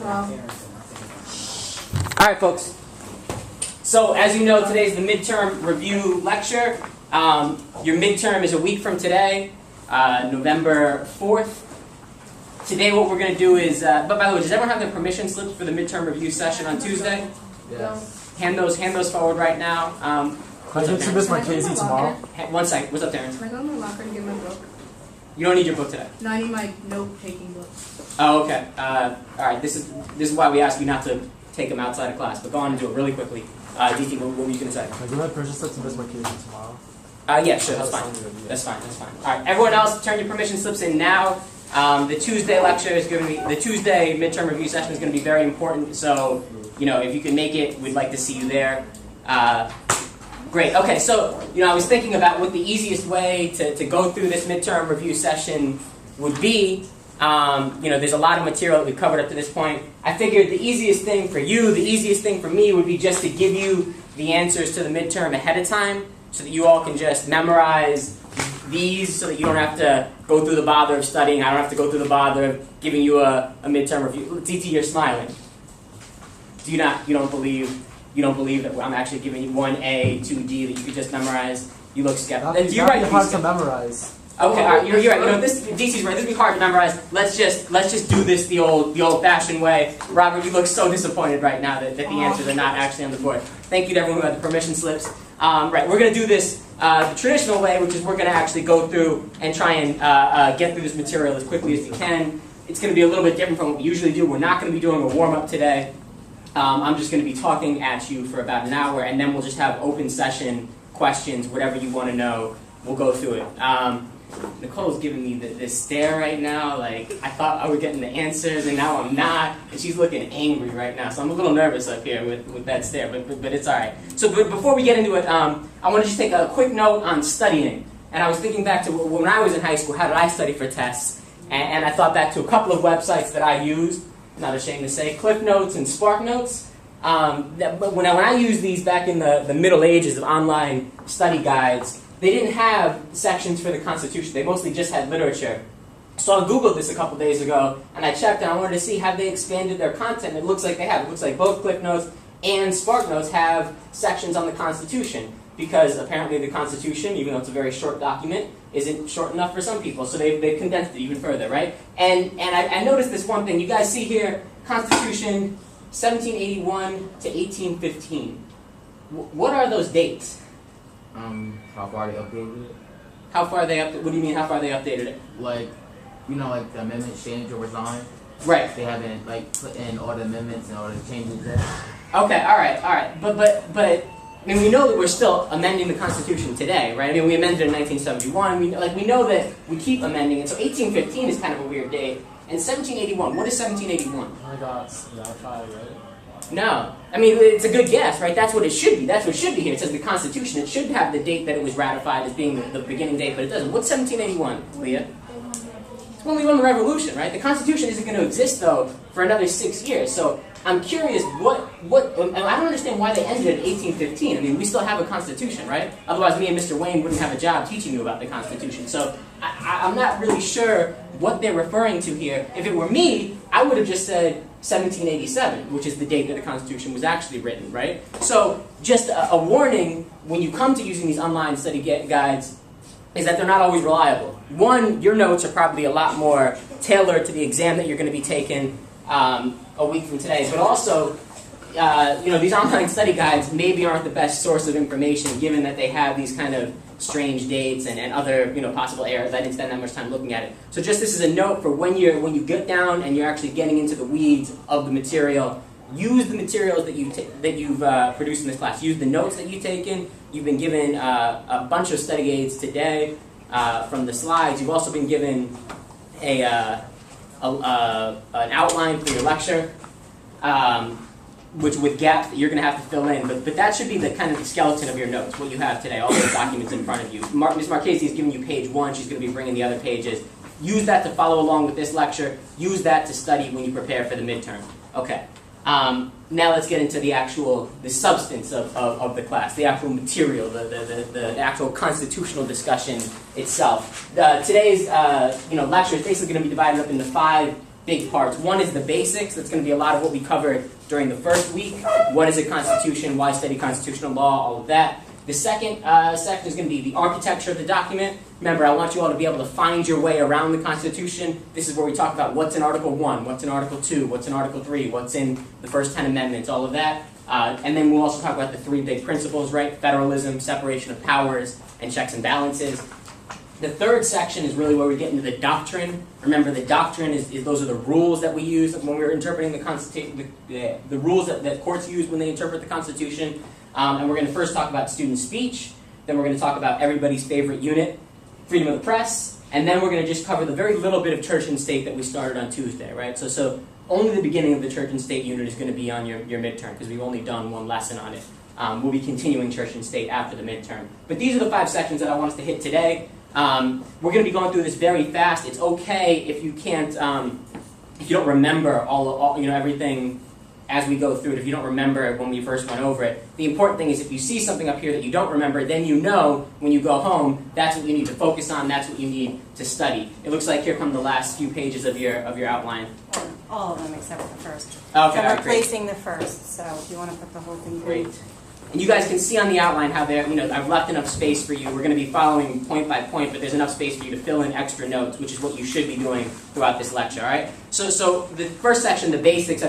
All right, folks. So as you know, today's the midterm review lecture. Your midterm is a week from today, November 4th. Today what we're going to do is, but by the way, does everyone have their permission slips for the midterm review session on Tuesday? Yes. Hand those forward right now. I can submit my KZ tomorrow. One second. What's up, Terrence? Can I go to my locker and get my book? You don't need your book today. No, I need my note-taking book. Oh, okay. All right. This is why we ask you not to take them outside of class. But go on and do it really quickly. DT, what were you going to say? Can I give my permission slip to miss my KZ tomorrow? Yeah, sure. That's fine. That's fine. That's fine. All right. Everyone else, turn your permission slips in now. The Tuesday lecture is going to be the Tuesday midterm review session is going to be very important. So, you know, if you can make it, we'd like to see you there. Great. Okay, so, I was thinking about what the easiest way to go through this midterm review session would be. There's a lot of material that we've covered up to this point. I figured the easiest thing for you, the easiest thing for me would be just to give you the answers to the midterm ahead of time so that you all can just memorize these so that you don't have to go through the bother of studying. I don't have to go through the bother of giving you a midterm review. DT, you're smiling. You don't believe that I'm actually giving you 1A, 2D that you could just memorize? You look skeptical. That'd be hard to memorize. Okay, all right, you're right. DC's right. This would be hard to memorize. Let's just do this the old-fashioned way. Robert, you look so disappointed right now that the answers are not actually on the board. Thank you to everyone who had the permission slips. Right, we're going to do this the traditional way, which is we're going to actually go through and try and get through this material as quickly as we can. It's going to be a little bit different from what we usually do. We're not going to be doing a warm-up today. I'm just going to be talking at you for about an hour, and then we'll just have open session questions, whatever you want to know. We'll go through it. Nicole's giving me this stare right now, like I thought I was getting the answers, and now I'm not, and she's looking angry right now. So I'm a little nervous up here with that stare, but it's all right. So before we get into it, I want to just take a quick note on studying. And I was thinking back to when I was in high school, how did I study for tests? And I thought back to a couple of websites that I used. Not ashamed to say, Cliff Notes and Spark Notes. But when I used these back in the Middle Ages of online study guides, they didn't have sections for the Constitution. They mostly just had literature. So I Googled this a couple days ago, and I checked, and I wanted to see have they expanded their content. And it looks like they have. It looks like both Cliff Notes and Spark Notes have sections on the Constitution, because apparently the Constitution, even though it's a very short document, isn't short enough for some people, so they've condensed it even further, right? And I noticed this one thing. You guys see here, Constitution 1781 to 1815. What are those dates? How far they updated it? How far they updated? What do you mean? How far they updated it? Like the amendments changed over time. Right. They haven't put in all the amendments and all the changes there. Okay. All right. But. I mean, we know that we're still amending the Constitution today, right? I mean, we amended it in 1971. We know that we keep amending it. So 1815 is kind of a weird date. And 1781, what is 1781? Oh my God, I'll try it, right? No. I mean, it's a good guess, right? That's what it should be. That's what should be here. It says the Constitution. It should have the date that it was ratified as being the beginning date, but it doesn't. What's 1781, Leah? It's when we won the Revolution, right? The Constitution isn't going to exist, though, for another 6 years. So I'm curious, and I don't understand why they ended at 1815. I mean, we still have a Constitution, right? Otherwise, me and Mr. Wayne wouldn't have a job teaching you about the Constitution. So I'm not really sure what they're referring to here. If it were me, I would have just said 1787, which is the date that the Constitution was actually written, right? So just a warning, when you come to using these online study guides, is that they're not always reliable. One, your notes are probably a lot more tailored to the exam that you're going to be taking a week from today, but also, these online study guides maybe aren't the best source of information, given that they have these kind of strange dates and other possible errors. I didn't spend that much time looking at it. So just this is a note for when you get down and you're actually getting into the weeds of the material. Use the materials that you've produced in this class. Use the notes that you've taken. You've been given a bunch of study aids today from the slides. You've also been given an outline for your lecture, which with gaps that you're going to have to fill in. But that should be the kind of the skeleton of your notes, what you have today, all those documents in front of you. Ms. Marchese is giving you page 1. She's going to be bringing the other pages. Use that to follow along with this lecture. Use that to study when you prepare for the midterm. Okay. Now let's get into the substance of the class, the actual material, the actual constitutional discussion itself. Today's lecture is basically going to be divided up into 5 big parts. One is the basics. That's going to be a lot of what we covered during the first week. What is a constitution? Why study constitutional law? All of that. The second section is going to be the architecture of the document. Remember, I want you all to be able to find your way around the Constitution. This is where we talk about what's in Article 1, what's in Article 2, what's in Article 3, what's in the first 10 amendments, all of that. And then we'll also talk about the three big principles, right? Federalism, separation of powers, and checks and balances. The third section is really where we get into the doctrine. Remember, the doctrine is those are the rules that we use when we're interpreting the Constitution, the rules that courts use when they interpret the Constitution. And we're going to first talk about student speech, then we're going to talk about everybody's favorite unit, freedom of the press, and then we're going to just cover the very little bit of church and state that we started on Tuesday, right? So only the beginning of the church and state unit is going to be on your midterm, because we've only done one lesson on it. We'll be continuing church and state after the midterm. But these are the 5 sections that I want us to hit today. We're going to be going through this very fast. It's okay if you can't, if you don't remember all everything as we go through it, if you don't remember when we first went over it. The important thing is if you see something up here that you don't remember, then you know when you go home, that's what you need to focus on, that's what you need to study. It looks like here come the last few pages of your outline. All of them except for the first. Okay, So all right, great. replacing the first, so if you want to put the whole thing Great. And you guys can see on the outline how there, I've left enough space for you. We're going to be following point by point, but there's enough space for you to fill in extra notes, which is what you should be doing throughout this lecture, all right? So the first section, the basics,